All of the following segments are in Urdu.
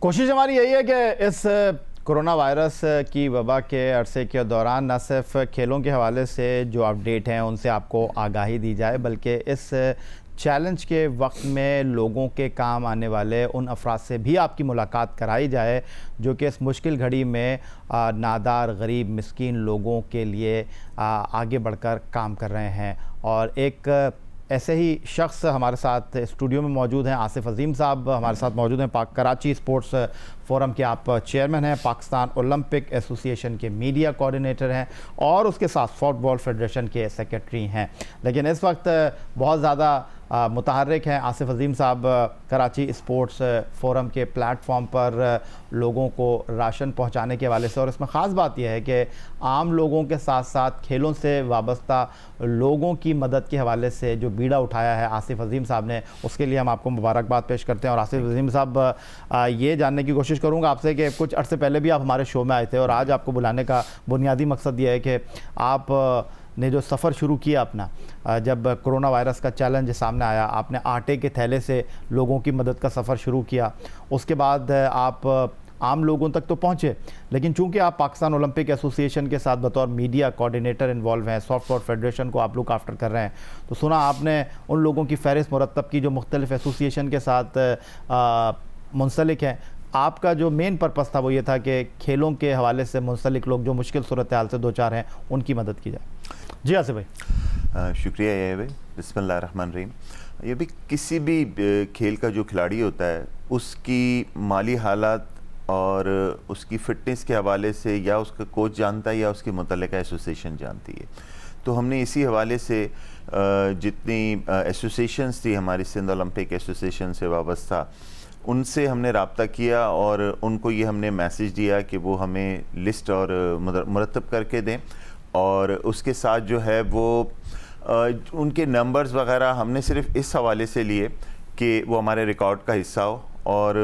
کوشش ہماری یہی ہے کہ اس کرونا وائرس کی وبا کے عرصے کے دوران نہ صرف کھیلوں کے حوالے سے جو اپڈیٹ ہیں ان سے آپ کو آگاہی دی جائے، بلکہ اس چیلنج کے وقت میں لوگوں کے کام آنے والے ان افراد سے بھی آپ کی ملاقات کرائی جائے جو کہ اس مشکل گھڑی میں نادار، غریب، مسکین لوگوں کے لیے آگے بڑھ کر کام کر رہے ہیں۔ اور ایک ایسے ہی شخص ہمارے ساتھ اسٹوڈیو میں موجود ہیں، آصف عظیم صاحب ہمارے ساتھ موجود ہیں۔ کراچی اسپورٹس فورم کے آپ چیئرمین ہیں، پاکستان اولمپک ایسوسی ایشن کے میڈیا کوارڈینیٹر ہیں اور اس کے ساتھ فٹ بال فیڈریشن کے سیکرٹری ہیں۔ لیکن اس وقت بہت زیادہ متحرک ہیں آصف عظیم صاحب کراچی اسپورٹس فورم کے پلیٹ فارم پر لوگوں کو راشن پہنچانے کے حوالے سے، اور اس میں خاص بات یہ ہے کہ عام لوگوں کے ساتھ ساتھ کھیلوں سے وابستہ لوگوں کی مدد کے حوالے سے جو بیڑا اٹھایا ہے آصف عظیم صاحب نے، اس کے لیے ہم آپ کو مبارکباد پیش کرتے ہیں۔ اور آصف عظیم صاحب، یہ جاننے کی کوشش کروں گا آپ سے کہ کچھ عرصے پہلے بھی آپ ہمارے شو میں آئے تھے، اور آج آپ کو بلانے کا بنیادی مقصد یہ ہے کہ آپ نے جو سفر شروع کیا اپنا، جب کرونا وائرس کا چیلنج سامنے آیا، آپ نے آٹے کے تھیلے سے لوگوں کی مدد کا سفر شروع کیا۔ اس کے بعد آپ عام لوگوں تک تو پہنچے، لیکن چونکہ آپ پاکستان اولمپک ایسوسی ایشن کے ساتھ بطور میڈیا کوارڈینیٹر انوالو ہیں، سافٹ بال فیڈریشن کو آپ لک آفٹر کر رہے ہیں، تو سنا آپ نے ان لوگوں کی فہرست مرتب کی جو مختلف ایسوسی ایشن کے ساتھ منسلک ہیں۔ آپ کا جو مین پرپس تھا وہ یہ تھا کہ کھیلوں کے حوالے سے منسلک لوگ جو مشکل صورتحال سے دوچار ہیں ان کی مدد کی جائے۔ جی آصف بھائی۔ شکریہ یہ بھائی، بسم اللہ الرحمن الرحیم۔ یہ بھی کسی بھی کھیل کا جو کھلاڑی ہوتا ہے اس کی مالی حالات اور اس کی فٹنس کے حوالے سے یا اس کا کوچ جانتا ہے یا اس کی متعلقہ ایسوسیشن جانتی ہے۔ تو ہم نے اسی حوالے سے جتنی ایسوسیشنز تھی ہماری سندھ اولمپک ایسوسیشن سے وابستہ، ان سے ہم نے رابطہ کیا اور ان کو یہ ہم نے میسیج دیا کہ وہ ہمیں لسٹ اور مرتب کر کے دیں، اور اس کے ساتھ جو ہے وہ ان کے نمبرز وغیرہ ہم نے صرف اس حوالے سے لیے کہ وہ ہمارے ریکارڈ کا حصہ ہو، اور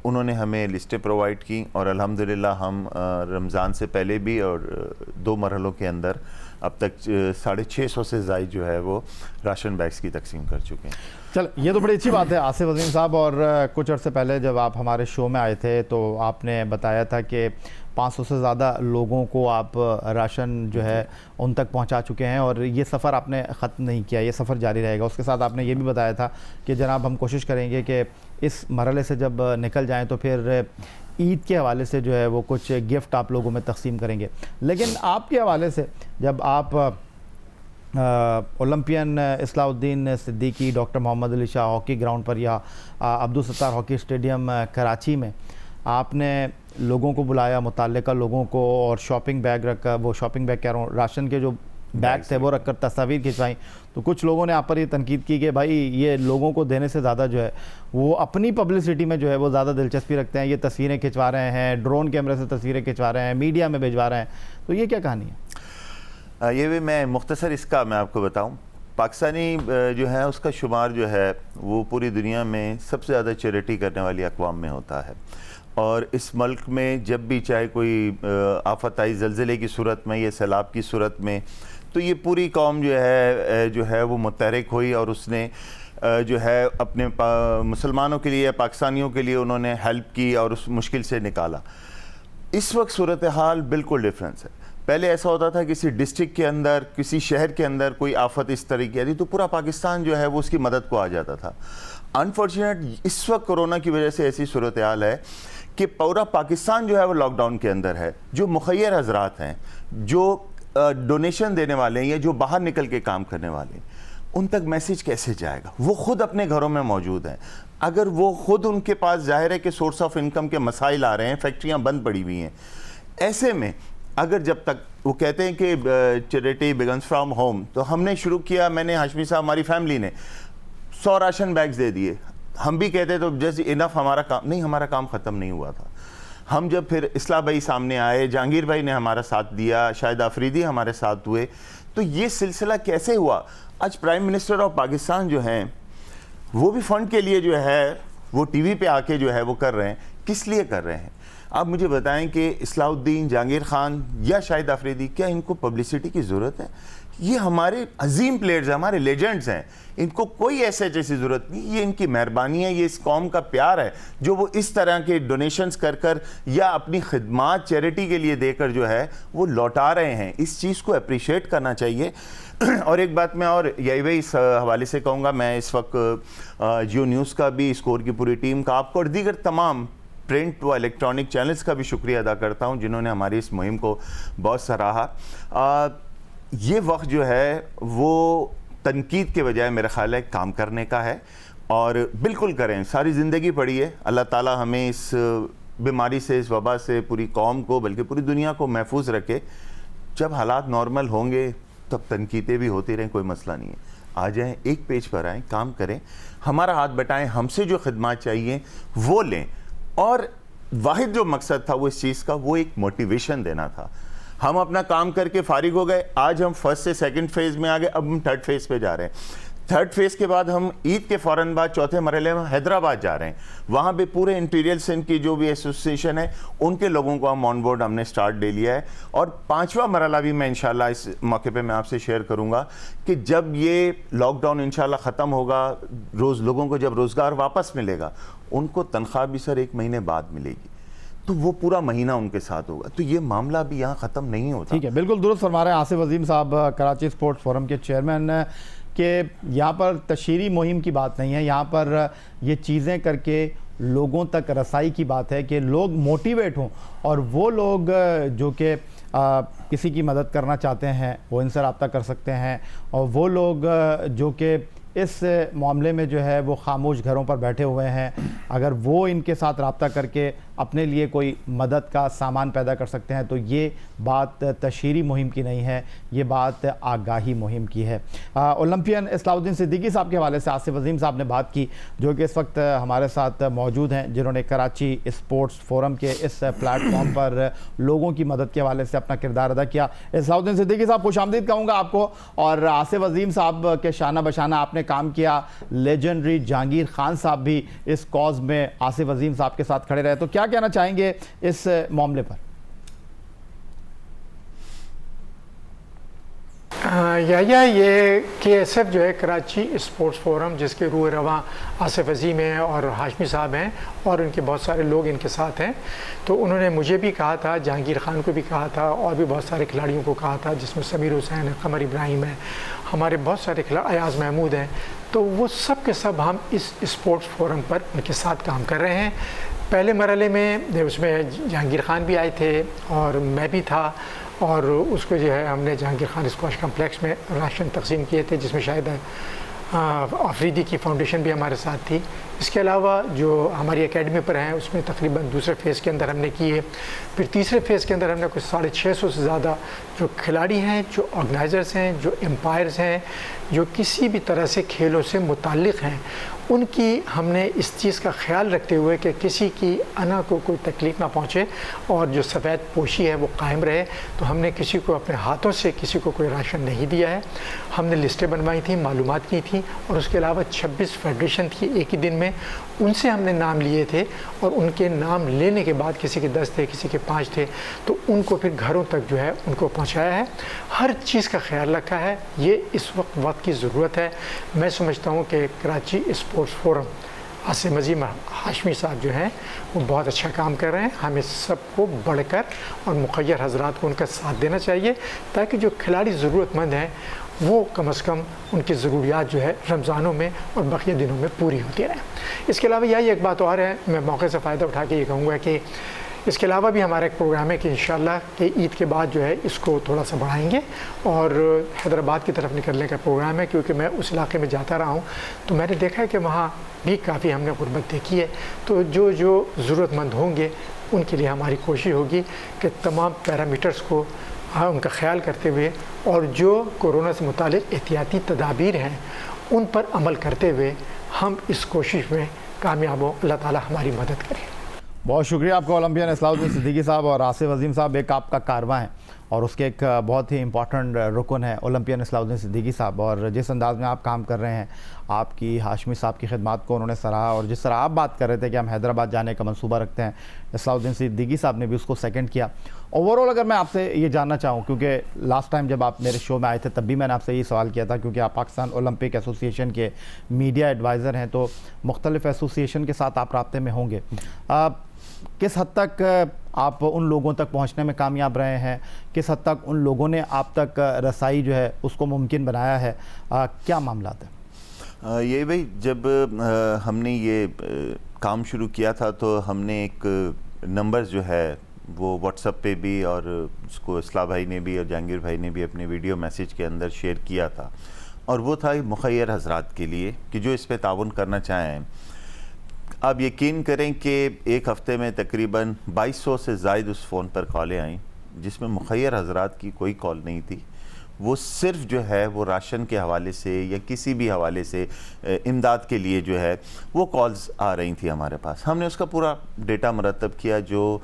انہوں نے ہمیں لسٹیں پرووائڈ کی، اور الحمدللہ ہم رمضان سے پہلے بھی اور 2 مرحلوں کے اندر اب تک 650 سے زائد جو ہے وہ راشن بیگز کی تقسیم کر چکے ہیں۔ چل، یہ تو بڑی اچھی بات ہے آصف عظیم صاحب۔ اور کچھ عرصے پہلے جب آپ ہمارے شو میں آئے تھے تو آپ نے بتایا تھا کہ 500 سے زیادہ لوگوں کو آپ راشن جو ہے ان تک پہنچا چکے ہیں، اور یہ سفر آپ نے ختم نہیں کیا، یہ سفر جاری رہے گا۔ اس کے ساتھ آپ نے یہ بھی بتایا تھا کہ جناب ہم کوشش کریں گے کہ اس مرحلے سے جب نکل جائیں تو پھر عید کے حوالے سے جو ہے وہ کچھ گفٹ آپ لوگوں میں تقسیم کریں گے۔ لیکن آپ کے حوالے سے جب آپ اولمپئن اصلاح الدین صدیقی، ڈاکٹر محمد علی شاہ ہاکی گراؤنڈ پر یا عبدالستار ہاکی اسٹیڈیم کراچی میں آپ نے لوگوں کو بلایا، متعلقہ لوگوں کو، اور شاپنگ بیگ رکھا، وہ شاپنگ بیگ کہہ رہا ہوں، راشن کے جو بیگ تھے وہ رکھ کر تصاویر کھنچوائیں، تو کچھ لوگوں نے آپ پر یہ تنقید کی کہ بھائی یہ لوگوں کو دینے سے زیادہ جو ہے وہ اپنی پبلسٹی میں جو ہے وہ زیادہ دلچسپی رکھتے ہیں، یہ تصویریں کھنچوا رہے ہیں، ڈرون کیمرے سے تصویریں کھنچوا رہے ہیں، میڈیا میں بھیجوا رہے ہیں، تو یہ کیا کہانی ہے؟ یہ بھی میں مختصر اس کا میں آپ کو بتاؤں، پاکستانی جو ہے اس کا شمار جو ہے وہ پوری دنیا میں سب سے زیادہ چیریٹی کرنے والی اقوام میں ہوتا ہے، اور اس ملک میں جب بھی چاہے کوئی آفت آئی، زلزلے کی صورت میں یا سیلاب کی صورت میں، تو یہ پوری قوم جو ہے وہ متحرک ہوئی، اور اس نے جو ہے اپنے مسلمانوں کے لیے، پاکستانیوں کے لیے انہوں نے ہیلپ کی اور اس مشکل سے نکالا۔ اس وقت صورتحال بالکل ڈیفرنس ہے۔ پہلے ایسا ہوتا تھا کسی ڈسٹرکٹ کے اندر، کسی شہر کے اندر کوئی آفت اس طرح کی آتی تو پورا پاکستان جو ہے وہ اس کی مدد کو آ جاتا تھا۔ انفارچونیٹ اس وقت کرونا کی وجہ سے ایسی صورتحال ہے کہ پورا پاکستان جو ہے وہ لاک ڈاؤن کے اندر ہے۔ جو مخیر حضرات ہیں، جو ڈونیشن دینے والے ہیں یا جو باہر نکل کے کام کرنے والے ہیں، ان تک میسیج کیسے جائے گا؟ وہ خود اپنے گھروں میں موجود ہیں، اگر وہ خود ان کے پاس ظاہر ہے کہ سورس آف انکم کے مسائل آ رہے ہیں، فیکٹریاں بند پڑی ہوئی ہیں، ایسے میں اگر جب تک وہ کہتے ہیں کہ چیریٹی بگنس فرام ہوم، تو ہم نے شروع کیا، میں نے، ہاشمی صاحب، ہماری فیملی نے 100 راشن بیگز دے دیے۔ ہم بھی کہتے تو جسٹ انف، ہمارا کام نہیں، ہمارا کام ختم نہیں ہوا تھا۔ ہم جب پھر اصلاح بھائی سامنے آئے، جہانگیر بھائی نے ہمارا ساتھ دیا، شاہد آفریدی ہمارے ساتھ ہوئے، تو یہ سلسلہ کیسے ہوا؟ آج پرائم منسٹر آف پاکستان جو ہیں وہ بھی فنڈ کے لیے جو ہے وہ ٹی وی پہ آ کے جو ہے وہ کر رہے ہیں۔ کس لیے کر رہے ہیں؟ آپ مجھے بتائیں کہ اصلاح الدین، جہانگیر خان یا شاہد آفریدی، کیا ان کو پبلسٹی کی ضرورت ہے؟ یہ ہمارے عظیم پلیئرز ہیں, ہمارے لیجنڈز ہیں, ان کو کوئی ایسے جیسی ضرورت نہیں. یہ ان کی مہربانی ہے, یہ اس قوم کا پیار ہے جو وہ اس طرح کے ڈونیشنز کر یا اپنی خدمات چیریٹی کے لیے دے کر جو ہے وہ لوٹا رہے ہیں. اس چیز کو اپریشیٹ کرنا چاہیے. اور ایک بات میں اور یہی اس حوالے سے کہوں گا, میں اس وقت جیو نیوز کا بھی, اسکور کی پوری ٹیم کا, آپ کو اور دیگر تمام پرنٹ و الیکٹرانک چینلز کا بھی شکریہ ادا کرتا ہوں جنہوں نے ہماری اس مہم کو بہت سراہا. یہ وقت جو ہے وہ تنقید کے بجائے میرا خیال ہے کام کرنے کا ہے, اور بالکل کریں. ساری زندگی پڑی ہے, اللہ تعالیٰ ہمیں اس بیماری سے, اس وبا سے پوری قوم کو بلکہ پوری دنیا کو محفوظ رکھے. جب حالات نارمل ہوں گے تب تنقیدیں بھی ہوتی رہیں, کوئی مسئلہ نہیں ہے. آ جائیں, ایک پیج پر آئیں, کام کریں, ہمارا ہاتھ بٹائیں, ہم سے جو خدمات چاہیے وہ لیں. اور واحد جو مقصد تھا وہ اس چیز کا, وہ ایک موٹیویشن دینا تھا. ہم اپنا کام کر کے فارغ ہو گئے, آج ہم فرسٹ سے سیکنڈ فیز میں آ گئے, اب ہم تھرڈ فیز پہ جا رہے ہیں. تھرڈ فیز کے بعد ہم عید کے فوراً بعد چوتھے مرحلے میں حیدرآباد جا رہے ہیں. وہاں پہ پورے انٹیریئر سندھ کی جو بھی ایسوسیشن ہے ان کے لوگوں کو ہم آن بورڈ ہم نے سٹارٹ لے لیا ہے. اور پانچواں مرحلہ بھی میں انشاءاللہ اس موقع پہ میں آپ سے شیئر کروں گا کہ جب یہ لاک ڈاؤن انشاءاللہ ختم ہوگا, لوگوں کو جب روزگار واپس ملے گا, ان کو تنخواہ بھی سر 1 مہینے بعد ملے گی, تو وہ پورا مہینہ ان کے ساتھ ہوگا. تو یہ معاملہ بھی یہاں ختم نہیں ہوتا. ٹھیک ہے, بالکل درست فرما رہے ہیں آصف عظیم صاحب, کراچی اسپورٹس فورم کے چیئرمین, کہ یہاں پر تشہیری مہم کی بات نہیں ہے, یہاں پر یہ چیزیں کر کے لوگوں تک رسائی کی بات ہے کہ لوگ موٹیویٹ ہوں, اور وہ لوگ جو کہ کسی کی مدد کرنا چاہتے ہیں وہ ان سے رابطہ کر سکتے ہیں, اور وہ لوگ جو کہ اس معاملے میں جو ہے وہ خاموش گھروں پر بیٹھے ہوئے ہیں, اگر وہ ان کے ساتھ رابطہ کر کے اپنے لیے کوئی مدد کا سامان پیدا کر سکتے ہیں تو یہ بات تشہیری مہم کی نہیں ہے, یہ بات آگاہی مہم کی ہے. اولمپئن اصلاح الدین صدیقی صاحب کے حوالے سے آصف عظیم صاحب نے بات کی, جو کہ اس وقت ہمارے ساتھ موجود ہیں, جنہوں نے کراچی اسپورٹس فورم کے اس پلیٹ فارم پر لوگوں کی مدد کے حوالے سے اپنا کردار ادا کیا. اصلاح الدین صدیقی صاحب خوش آمدید کہوں گا آپ کو, اور آصف عظیم صاحب کے شانہ بشانہ آپ نے کام کیا. لیجنڈری جہانگیر خان صاحب بھی اس کاز میں آصف عظیم صاحب کے ساتھ کھڑے رہے, تو کیا کہنا چاہیں گے اس معاملے پر؟ یہ KSF جو ہے کراچی اسپورٹس فورم, جس کے روح رواں آصف عظیم ہیں اور ہاشمی صاحب ہیں, اور ان کے بہت سارے لوگ ان کے ساتھ ہیں. تو انہوں نے مجھے بھی کہا تھا, جہانگیر خان کو بھی کہا تھا, اور بھی بہت سارے کھلاڑیوں کو کہا تھا, جس میں سمیر حسین ہے, قمر ابراہیم ہے, ہمارے بہت سارے ایاز محمود ہیں. تو وہ سب کے سب ہم اس اسپورٹس فورم پر ان کے ساتھ کام کر رہے ہیں. پہلے مرحلے میں اس میں جہانگیر خان بھی آئے تھے اور میں بھی تھا, اور اس کو جو ہے ہم نے جہانگیر خان اسکواش کمپلیکس میں راشن تقسیم کیے تھے, جس میں شاہد آفریدی کی فاؤنڈیشن بھی ہمارے ساتھ تھی. اس کے علاوہ جو ہماری اکیڈمی پر ہیں اس میں تقریباً دوسرے فیز کے اندر ہم نے کیے. پھر تیسرے فیز کے اندر ہم نے کچھ 650 سے زیادہ جو کھلاڑی ہیں, جو آرگنائزرز ہیں, جو امپائرز ہیں, جو کسی بھی طرح سے کھیلوں سے متعلق ہیں, ان کی ہم نے اس چیز کا خیال رکھتے ہوئے کہ کسی کی انا کو کوئی تکلیف نہ پہنچے اور جو سفید پوشی ہے وہ قائم رہے, تو ہم نے کسی کو اپنے ہاتھوں سے کسی کو کوئی راشن نہیں دیا ہے. ہم نے لسٹیں بنوائی تھیں, معلومات کی تھیں, اور اس کے علاوہ 26 فیڈریشن تھی ایک ہی دن میں, ان سے ہم نے نام لیے تھے, اور ان کے نام لینے کے بعد کسی کے 10 تھے, کسی کے 5 تھے, تو ان کو پھر گھروں تک جو ہے ان کو پہنچایا ہے. ہر چیز کا خیال رکھا ہے. یہ اس وقت کی ضرورت ہے. میں سمجھتا ہوں کہ کراچی اسپورٹس فورم آصف عظیم ہاشمی صاحب جو ہیں وہ بہت اچھا کام کر رہے ہیں. ہمیں سب کو بڑھ کر اور مخیر حضرات کو ان کا ساتھ دینا چاہیے, تاکہ جو کھلاڑی ضرورت مند ہیں وہ کم از کم ان کی ضروریات جو ہے رمضانوں میں اور بقیہ دنوں میں پوری ہوتی رہیں. اس کے علاوہ یہی ایک بات اور ہے, میں موقع سے فائدہ اٹھا کے یہ کہوں گا کہ اس کے علاوہ بھی ہمارا ایک پروگرام ہے کہ انشاءاللہ کہ عید کے بعد جو ہے اس کو تھوڑا سا بڑھائیں گے, اور حیدرآباد کی طرف نکلنے کا پروگرام ہے, کیونکہ میں اس علاقے میں جاتا رہا ہوں تو میں نے دیکھا ہے کہ وہاں بھی کافی ہم نے غربت دیکھی ہے. تو جو ضرورت مند ہوں گے ان کے لیے ہماری کوشش ہوگی کہ تمام پیرامیٹرز کو ان کا خیال کرتے ہوئے, اور جو کورونا سے متعلق احتیاطی تدابیر ہیں ان پر عمل کرتے ہوئے ہم اس کوشش میں کامیاب ہوں. اللہ تعالی ہماری مدد کرے. بہت شکریہ آپ کا اولمپئن اصلاح الدین صدیقی صاحب اور آصف عظیم صاحب. ایک آپ کا کارواں ہے اور اس کے ایک بہت ہی امپورٹنٹ رکن ہے اولمپئن اصلاح الدین صدیقی صاحب، اور جس انداز میں آپ کام کر رہے ہیں، آپ کی ہاشمی صاحب کی خدمات کو انہوں نے سراہا، اور جس طرح آپ بات کر رہے تھے کہ ہم حیدرآباد جانے کا منصوبہ رکھتے ہیں، اصلاح الدین صدیقی صاحب نے بھی اس کو سیکنڈ کیا۔ اوورآل اگر میں آپ سے یہ جاننا چاہوں، کیونکہ لاسٹ ٹائم جب آپ میرے شو میں آئے تھے تب بھی میں نے آپ سے یہ سوال کیا تھا، کیونکہ آپ پاکستان اولمپک ایسوسی ایشن کے میڈیا ایڈوائزر ہیں، تو مختلف ایسوسی ایشن کے ساتھ آپ رابطے میں ہوں گے، کس حد تک آپ ان لوگوں تک پہنچنے میں کامیاب رہے ہیں، کس حد تک ان لوگوں نے آپ تک رسائی جو ہے اس کو ممکن بنایا ہے، کیا معاملات ہیں؟ یہ بھائی جب ہم نے یہ کام شروع کیا تھا تو ہم نے ایک نمبرز جو ہے وہ واٹس ایپ پہ بھی، اور اس کو اصلاح بھائی نے بھی اور جہانگیر بھائی نے بھی اپنے ویڈیو میسیج کے اندر شیئر کیا تھا، اور وہ تھا مخیر حضرات کے لیے کہ جو اس پہ تعاون کرنا چاہیں۔ آپ یقین کریں کہ ایک ہفتے میں تقریباً 2200 سے زائد اس فون پر کالیں آئیں، جس میں مخیر حضرات کی کوئی کال نہیں تھی، وہ صرف جو ہے وہ راشن کے حوالے سے یا کسی بھی حوالے سے امداد کے لیے جو ہے وہ کالز آ رہی تھیں ہمارے پاس۔ ہم نے اس کا پورا ڈیٹا مرتب کیا، جو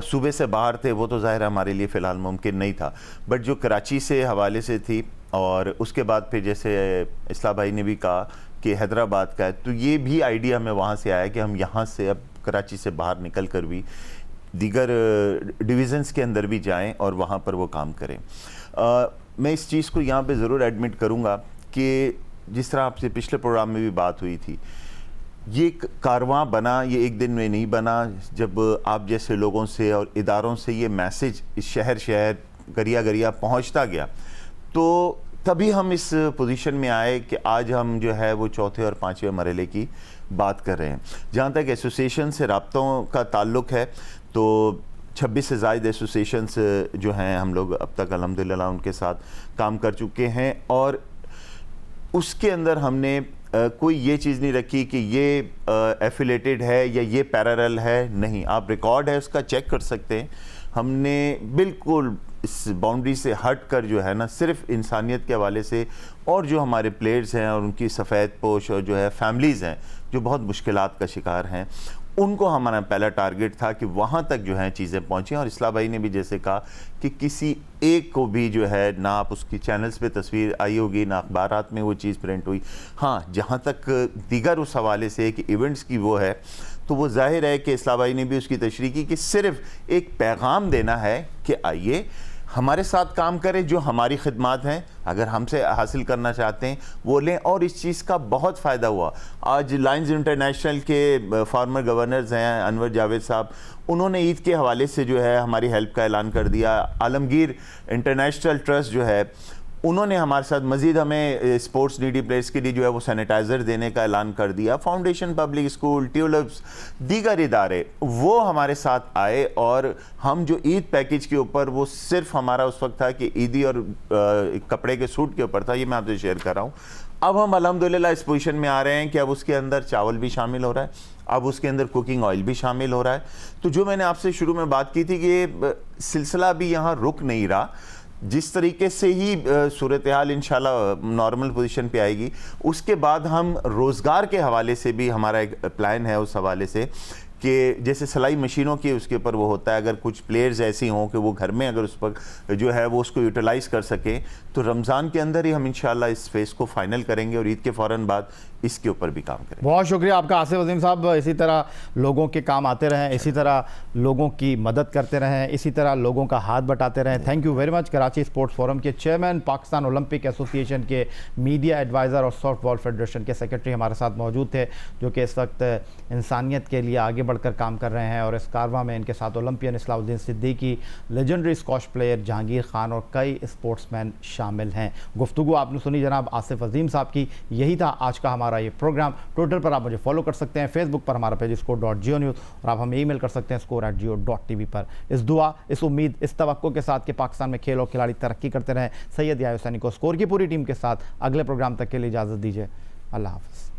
صوبے سے باہر تھے وہ تو ظاہر ہمارے لیے فی الحال ممکن نہیں تھا، بٹ جو کراچی سے حوالے سے تھی، اور اس کے بعد پھر جیسے اصلاح بھائی نے بھی کہا کہ حیدرآباد کا ہے، تو یہ بھی آئیڈیا ہمیں وہاں سے آیا کہ ہم یہاں سے اب کراچی سے باہر نکل کر بھی دیگر ڈویژنز کے اندر بھی جائیں اور وہاں پر وہ کام کریں۔ میں اس چیز کو یہاں پہ ضرور ایڈمٹ کروں گا کہ جس طرح آپ سے پچھلے پروگرام میں بھی بات ہوئی تھی، یہ کارواں بنا، یہ ایک دن میں نہیں بنا، جب آپ جیسے لوگوں سے اور اداروں سے یہ میسیج اس شہر گریا گریا پہنچتا گیا، تو تبھی ہم اس پوزیشن میں آئے کہ آج ہم جو ہے وہ چوتھے اور پانچویں مرحلے کی بات کر رہے ہیں۔ جہاں تک ایسوسیشن سے رابطوں کا تعلق ہے تو 26 سے زائد ایسوسیشنز جو ہیں ہم لوگ اب تک الحمدللہ ان کے ساتھ کام کر چکے ہیں، اور اس کے اندر ہم نے کوئی یہ چیز نہیں رکھی کہ یہ ایفیلیٹڈ ہے یا یہ پیرالل ہے، نہیں، آپ ریکارڈ ہے اس کا چیک کر سکتے ہیں۔ ہم نے بالکل اس باؤنڈری سے ہٹ کر جو ہے نا صرف انسانیت کے حوالے سے، اور جو ہمارے پلیئرز ہیں اور ان کی سفید پوش اور جو ہے فیملیز ہیں جو بہت مشکلات کا شکار ہیں، ان کو ہمارا پہلا ٹارگٹ تھا کہ وہاں تک جو ہیں چیزیں پہنچیں۔ اور اصلاح بھائی نے بھی جیسے کہا کہ کسی ایک کو بھی جو ہے نہ آپ اس کی چینلز پہ تصویر آئی ہوگی نہ اخبارات میں وہ چیز پرنٹ ہوئی، ہاں جہاں تک دیگر اس حوالے سے کہ ایونٹس کی وہ ہے، تو وہ ظاہر ہے کہ اصلاح بھائی نے بھی اس کی تشریح کی کہ صرف ایک پیغام دینا ہے کہ آئیے ہمارے ساتھ کام کریں، جو ہماری خدمات ہیں اگر ہم سے حاصل کرنا چاہتے ہیں وہ لیں، اور اس چیز کا بہت فائدہ ہوا۔ آج لائنز انٹرنیشنل کے فارمر گورنرز ہیں انور جاوید صاحب، انہوں نے عید کے حوالے سے جو ہے ہماری ہیلپ کا اعلان کر دیا۔ عالمگیر انٹرنیشنل ٹرسٹ جو ہے انہوں نے ہمارے ساتھ مزید ہمیں اسپورٹس نیڈی پلیئرس کے لیے جو ہے وہ سینیٹائزر دینے کا اعلان کر دیا۔ فاؤنڈیشن پبلک اسکول، ٹیولپس، دیگر ادارے وہ ہمارے ساتھ آئے، اور ہم جو عید پیکیج کے اوپر وہ صرف ہمارا اس وقت تھا کہ عیدی اور کپڑے کے سوٹ کے اوپر تھا، یہ میں آپ سے شیئر کر رہا ہوں۔ اب ہم الحمدللہ اس پوزیشن میں آ رہے ہیں کہ اب اس کے اندر چاول بھی شامل ہو رہا ہے، اب اس کے اندر کوکنگ آئل بھی شامل ہو رہا ہے۔ تو جو میں نے آپ سے شروع میں بات کی تھی کہ یہ سلسلہ بھی یہاں رک نہیں رہا، جس طریقے سے ہی صورتحال انشاءاللہ نارمل پوزیشن پہ آئے گی، اس کے بعد ہم روزگار کے حوالے سے بھی ہمارا ایک پلان ہے اس حوالے سے کہ جیسے سلائی مشینوں کی اس کے اوپر وہ ہوتا ہے، اگر کچھ پلیئرز ایسی ہوں کہ وہ گھر میں اگر اس پر جو ہے وہ اس کو یوٹیلائز کر سکیں، تو رمضان کے اندر ہی ہم انشاءاللہ اس فیس کو فائنل کریں گے، اور عید کے فوراً بعد اس کے اوپر بھی کام کریں۔ بہت شکریہ آپ کا آصف عظیم صاحب، اسی طرح لوگوں کے کام آتے رہیں، اسی طرح لوگوں کی مدد کرتے رہیں، اسی طرح لوگوں کا ہاتھ بٹاتے رہیں۔ Thank you very much. Karachi sports forum کے چیئرمین، پاکستان اولمپک ایسوسی ایشن کے میڈیا ایڈوائزر اور سافٹ بال فیڈریشن کے سیکرٹری ہمارے ساتھ موجود تھے، جو کہ اس وقت انسانیت کے لیے آگے بڑھ کر کام کر رہے ہیں، اور اس کارواں میں ان کے ساتھ اولمپئن اصلاح الدین Siddiqui, legendary squash player Jahangir Khan اور کئی اسپورٹس مین شامل ہیں۔ گفتگو آپ نے سنی جناب آصف عظیم صاحب کی۔ یہی تھا آج کا ہمارا یہ پروگرام۔ ٹویٹر پر آپ مجھے فالو کر سکتے ہیں، فیس بک پر ہمارا پیج score.geo news، اور آپ ہمیں ای میل کر سکتے ہیں score@geo.tv پر۔ اس دعا، اس امید، اس توقع کے ساتھ کہ پاکستان میں کھیل اور کھلاڑی ترقی کرتے رہیں، سید یحییٰ حسینی کو اسکور کی پوری ٹیم کے ساتھ اگلے پروگرام تک کے لیے اجازت دیجیے۔ اللہ حافظ۔